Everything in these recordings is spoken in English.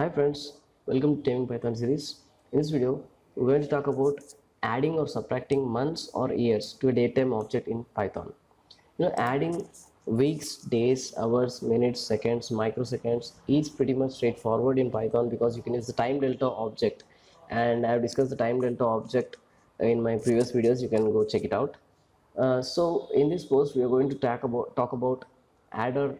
Hi friends, welcome to Taming Python series. In this video, we're going to talk about adding or subtracting months or years to a datetime object in Python. Adding weeks, days, hours, minutes, seconds, microseconds is pretty much straightforward in Python because you can use the time delta object, and I've discussed the time delta object in my previous videos. You can go check it out. So in this post, we are going to talk about add or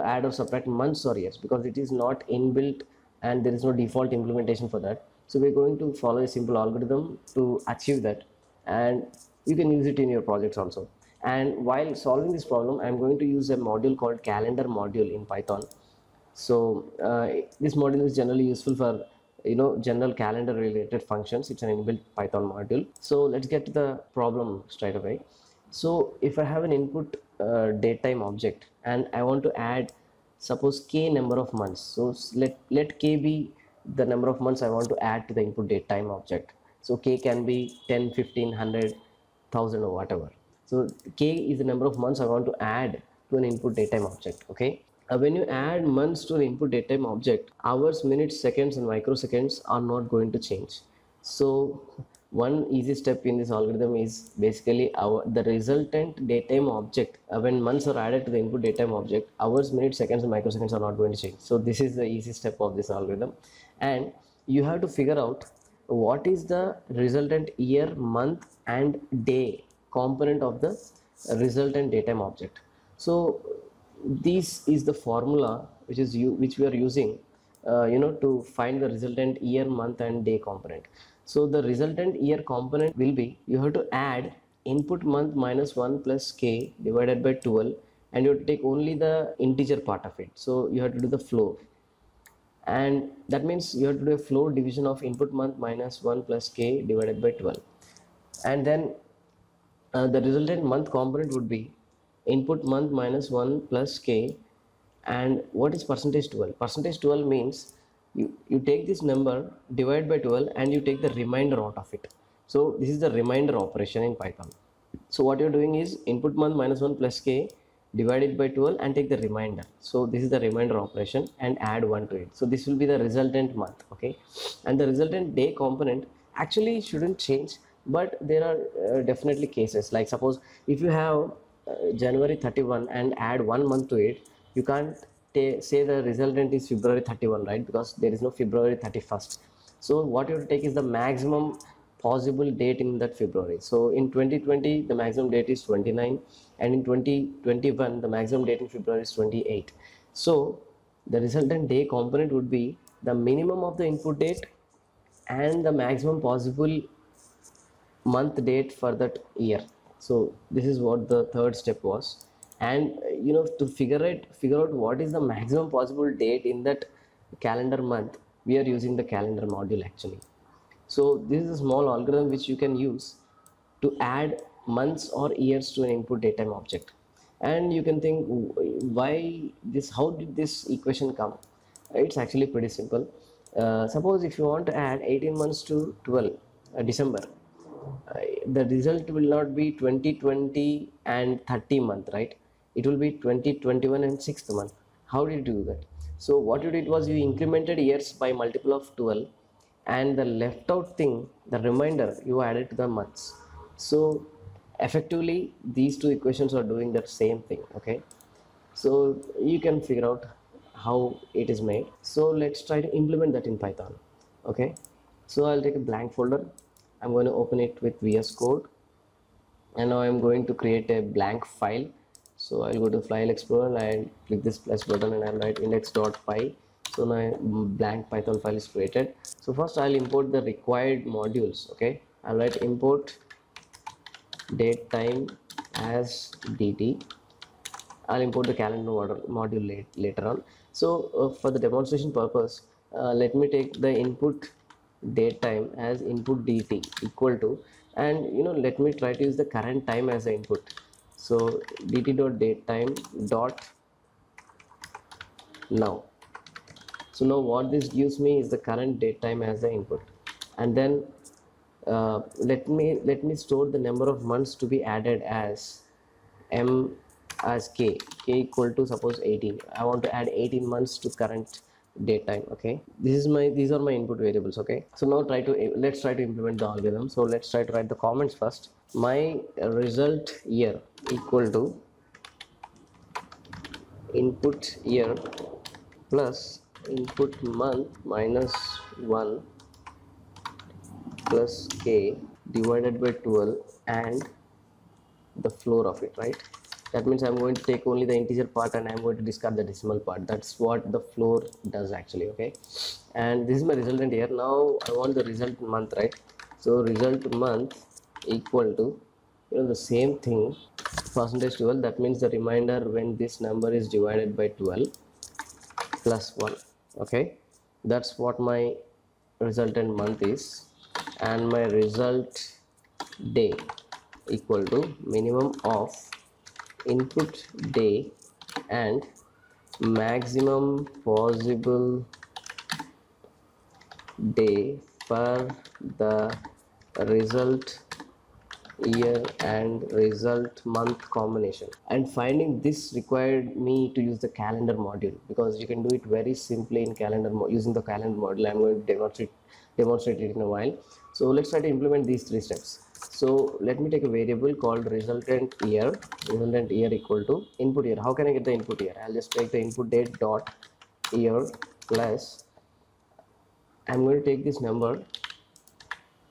add or subtract months or years because it is not inbuilt and there is no default implementation for that. So we're going to follow a simple algorithm to achieve that, and you can use it in your projects also. And while solving this problem, I'm going to use a module called calendar module in Python. So this module is generally useful for general calendar related functions. It's an inbuilt Python module. So let's get to the problem straight away. So if I have an input datetime object and I want to add, suppose k number of months. So let k be the number of months I want to add to the input datetime object. So k can be 10, 15, 100, 1000 or whatever. So k is the number of months I want to add to an input datetime object. Okay. When you add months to the input datetime object, hours, minutes, seconds, and microseconds are not going to change. So one easy step in this algorithm is basically the resultant datetime object. When months are added to the input datetime object, hours, minutes, seconds, and microseconds are not going to change. So this is the easy step of this algorithm, and you have to figure out what is the resultant year, month, and day component of the resultant datetime object. So this is the formula which we are using to find the resultant year, month, and day component. So the resultant year component will be, you have to add input month minus 1 plus k divided by 12, and you have to take only the integer part of it. So you have to do the floor, and that means you have to do a floor division of input month minus 1 plus k divided by 12, and then the resultant month component would be input month minus 1 plus k. And what is percentage 12? Percentage 12 means you take this number, divide by 12, and you take the remainder out of it. So this is the remainder operation in Python. So what you're doing is input month minus 1 plus k, divide it by 12 and take the remainder. So this is the remainder operation, and add 1 to it. So this will be the resultant month. Okay, and the resultant day component actually shouldn't change, but there are definitely cases, like suppose if you have January 31 and add 1 month to it, you can't say the resultant is February 31, right? Because there is no February 31st. So what you have to take is the maximum possible date in that February. So in 2020 the maximum date is 29, and in 2021 the maximum date in February is 28. So the resultant day component would be the minimum of the input date and the maximum possible month date for that year. So this is what the third step was. And to figure out what is the maximum possible date in that calendar month, we are using the calendar module actually. So this is a small algorithm which you can use to add months or years to an input datetime object. And you can think, why this, how did this equation come? It's actually pretty simple. Suppose if you want to add 18 months to 12 December, the result will not be 2020 and 30 month, right? It will be 2021 and 6th month. How did you do that? So what you did was you incremented years by multiple of 12, and the left out thing, the remainder, you added to the months. So effectively these two equations are doing that same thing. Okay, so you can figure out how it is made. So let's try to implement that in Python. Okay, so I'll take a blank folder. I'm going to open it with VS Code, and now I'm going to create a blank file. So I'll go to File Explorer and click this plus button, and I'll write index.py. So my blank Python file is created. So first I'll import the required modules. Okay, I'll write import datetime as dt. I'll import the calendar module later on. So for the demonstration purpose, let me take the input datetime as input dt equal to, and let me try to use the current time as the input. So dt.datetime dot now. So now what this gives me is the current datetime as the input, and then let me store the number of months to be added as m as k equal to suppose 18. I want to add 18 months to current date time. Okay, these are my input variables. Okay, so now let's try to implement the algorithm. So let's try to write the comments first. My result year equal to input year plus input month minus 1 plus k divided by 12 and the floor of it, right? That means I'm going to take only the integer part and I'm going to discard the decimal part. That's what the floor does actually. Okay, and this is my resultant year. Now I want the result month, right? So result month equal to, the same thing, percentage 12. That means the remainder when this number is divided by 12 plus 1. Okay, that's what my resultant month is. And my result day equal to minimum of input day and maximum possible day for the result year and result month combination. And finding this required me to use the calendar module, because you can do it very simply in using the calendar module. I'm going to demonstrate it in a while. So let's try to implement these 3 steps. So let me take a variable called resultant year equal to input year. How can I get the input year? I'll just take the input date dot year plus, I'm going to take this number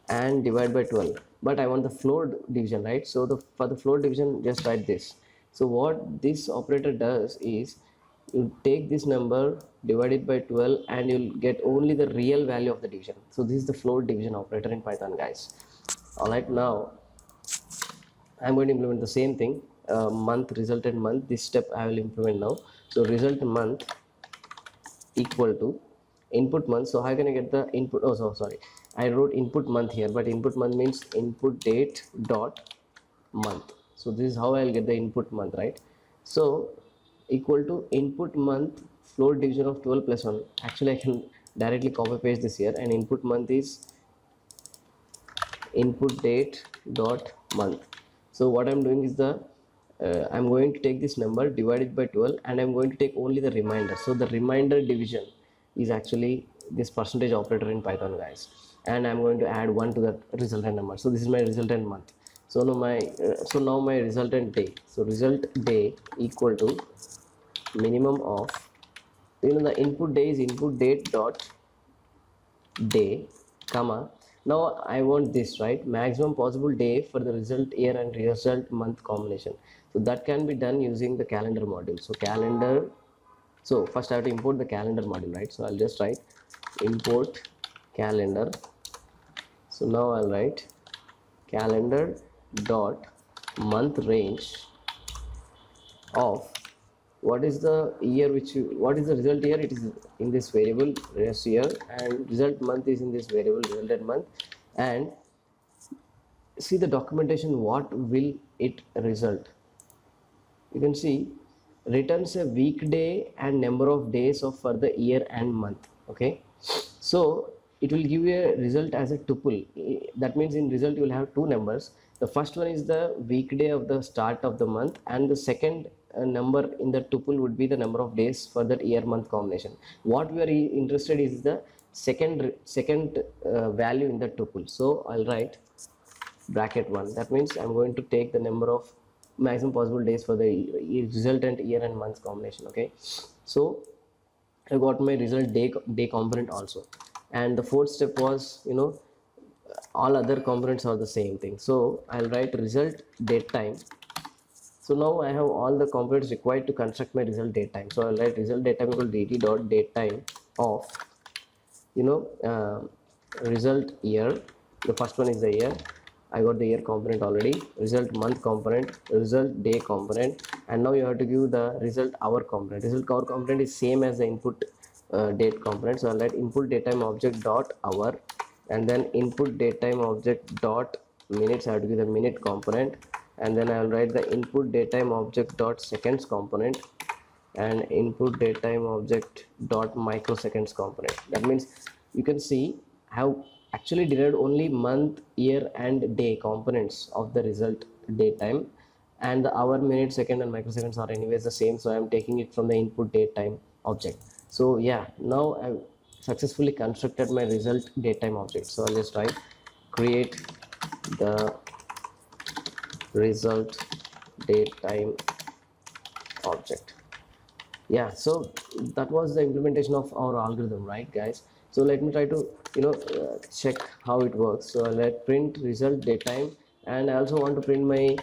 and divide by 12, but I want the floor division, right? So for the floor division, just write this. So what this operator does is, you take this number, divide it by 12, and you'll get only the real value of the division. So this is the floor division operator in Python, guys. All right, now I'm going to implement the same thing. Month, resultant month, this step I will implement now. So result month equal to input month. So how can I get the input? Oh, so sorry, I wrote input month here, but input month means input date dot month. So this is how I'll get the input month, right? So equal to input month floor division of 12 plus 1. Actually, I can directly copy paste this here, and input month is input date dot month. So what I'm doing is I'm going to take this number, divide it by 12, and I'm going to take only the remainder. So the remainder division is actually this percentage operator in Python, guys, and I'm going to add 1 to the resultant number. So this is my resultant month. So now my resultant day. So result day equal to minimum of, the input day is input date dot day, comma, now I want this, right? Maximum possible day for the result year and result month combination. So that can be done using the calendar module. So first I have to import the calendar module, right? So I'll just write import calendar. So now I'll write calendar dot month range of what is the year what is the result year, it is in this variable res year, and result month is in this variable resultant month. And see the documentation, what will it result? You can see returns a weekday and number of days of for the year and month. Okay, so it will give you a result as a tuple. That means in result you will have 2 numbers. The first one is the weekday of the start of the month, and the second number in the tuple would be the number of days for that year month combination. What we are interested is the second value in the tuple. So I'll write bracket 1. That means I'm going to take the number of maximum possible days for the resultant year and month combination. Okay, so I got my result day component also. And the fourth step was, all other components are the same thing. So I'll write result date time. So now I have all the components required to construct my result date time. So I'll write result date time equal dt dot date time of, result year. The first one is the year. I got the year component already. Result month component, result day component, and now you have to give the result hour component. Result hour component is same as the input date component. So I'll write input datetime object dot hour, and then input datetime object dot minutes. I have to give the minute component, and then I'll write the input datetime object dot seconds component, and input datetime object dot microseconds component. That means you can see how actually derived only month, year, and day components of the result date time, and the hour, minute, second, and microseconds are anyways the same. So I am taking it from the input date time object. So yeah, now I've successfully constructed my result datetime object. So I'll just write create the result datetime object. Yeah, so that was the implementation of our algorithm, right guys? So let me try to check how it works. So let print result datetime, and I also want to print my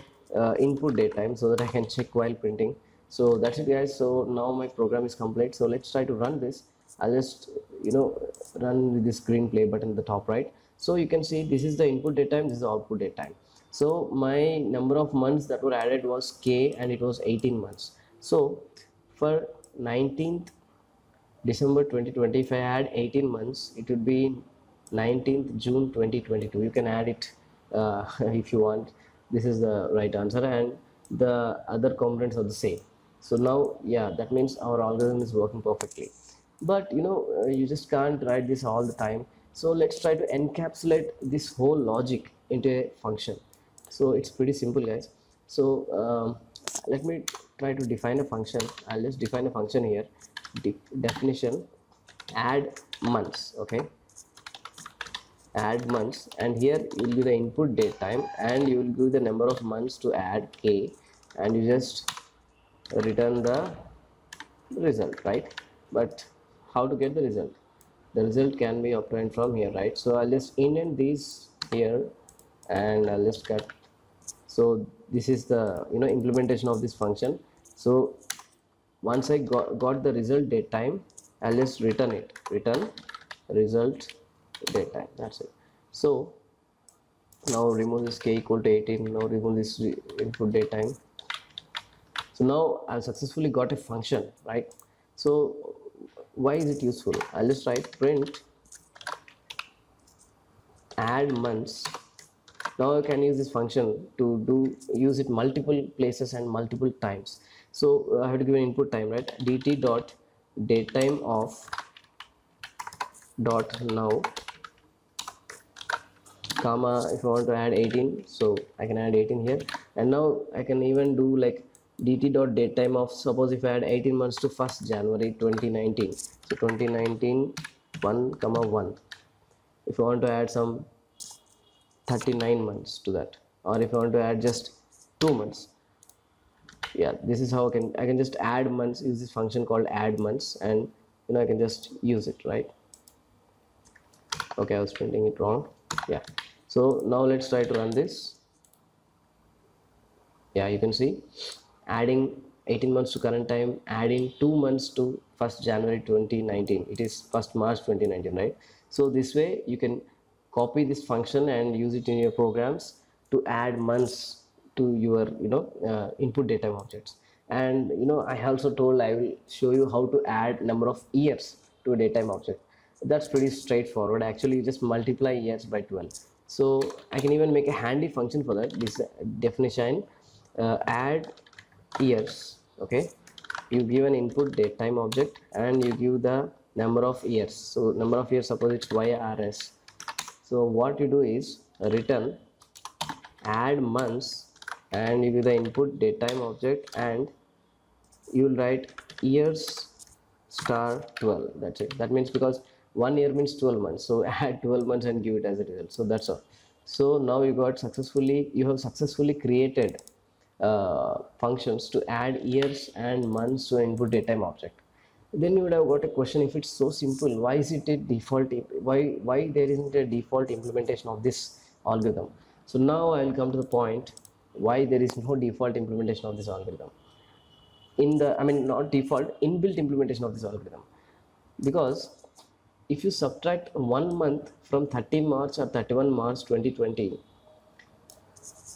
input datetime so that I can check while printing. So that's it guys. So now my program is complete. So let's try to run this. I'll just run with this green play button at the top right. So you can see this is the input datetime, this is the output datetime. So my number of months that were added was k, and it was 18 months. So for 19th December 2020, if I add 18 months, it would be 19th June 2022. You can add it if you want. This is the right answer, and the other components are the same. So now, yeah, that means our algorithm is working perfectly. But you just can't write this all the time. So let's try to encapsulate this whole logic into a function. So it's pretty simple guys. So let me try to define a function. I'll just define a function here. Definition add months. Okay, add months, and here you will give the input date time, and you will give the number of months to add k, and you just return the result, right? But how to get the result? The result can be obtained from here, right? So I'll just indent these here, and I'll just cut. So this is the implementation of this function. So once I got the result date time, I'll just return it, return result date time. That's it. So now remove this k equal to 18. Now remove this input date time. So now I've successfully got a function, right? So why is it useful? I'll just write print add months. Now I can use this function to use it multiple places and multiple times. So I have to give an input time, right? dt dot datetime of dot now, comma, if I want to add 18, so I can add 18 here. And now I can even do like dt dot datetime of, suppose if I add 18 months to 1st January 2019, so 2019 1 comma 1. If I want to add some 39 months to that, or if I want to add just 2 months, yeah, this is how I can just add months, use this function called add months, and I can just use it, right? Okay, I was printing it wrong. Yeah, so now let's try to run this. Yeah, you can see adding 18 months to current time, adding 2 months to 1st January 2019. It is 1st March 2019, right? So this way you can copy this function and use it in your programs to add months to your input datetime objects. And I also told I will show you how to add number of years to a datetime object. That's pretty straightforward. Actually, you just multiply years by 12. So I can even make a handy function for that. This definition add years. Okay, you give an input datetime object and you give the number of years. So number of years, suppose it's YRS. So what you do is return add months, and you give the input datetime object, and you will write years star 12. That's it. That means because 1 year means 12 months, so add 12 months and give it as a result. So that's all. So now you have successfully created functions to add years and months to input datetime object. Then you would have got a question, if it's so simple, why is it a default, why there isn't a default implementation of this algorithm? So now I will come to the point why there is no default implementation of this algorithm. Not default, inbuilt implementation of this algorithm. Because if you subtract 1 month from 30 March or 31 March 2020,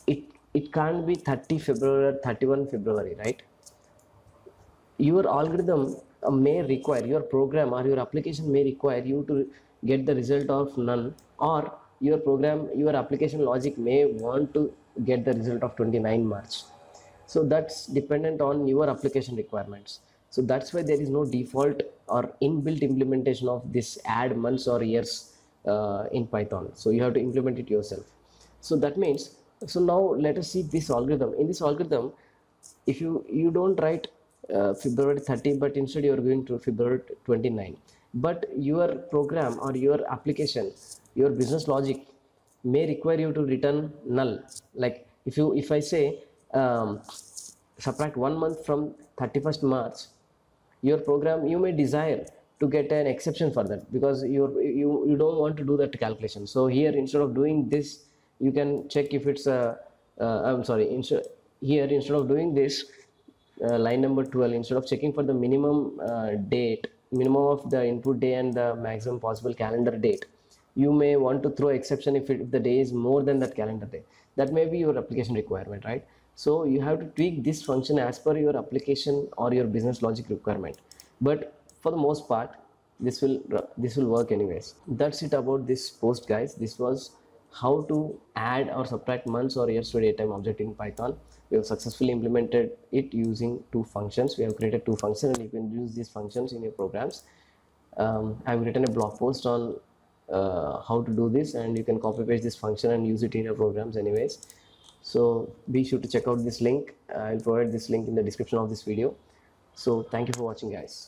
it can't be 30 February or 31 February, right? Your algorithm may require, your program or your application may require you to get the result of none, or your application logic may want to get the result of 29 March. So that's dependent on your application requirements. So that's why there is no default or inbuilt implementation of this add months or years in Python. So you have to implement it yourself. So that means, so now let us see this algorithm. In this algorithm, if you don't write February 30, but instead you are going to February 29. But your program or your application, your business logic may require you to return null. Like if I say subtract 1 month from 31st March, your program, you may desire to get an exception for that, because you don't want to do that calculation. So here, instead of doing this, you can check if it's a I'm sorry, instead of doing this, line number 12, instead of checking for the minimum of the input day and the maximum possible calendar date, you may want to throw exception if the day is more than that calendar day. That may be your application requirement, right? So you have to tweak this function as per your application or your business logic requirement. But for the most part, this will work anyways. That's it about this post, guys. This was how to add or subtract months or years to a datetime object in Python. We have successfully implemented it using two functions. We have created two functions, and you can use these functions in your programs. I've written a blog post on how to do this, and you can copy paste this function and use it in your programs anyways. So be sure to check out this link. I'll provide this link in the description of this video. So thank you for watching, guys.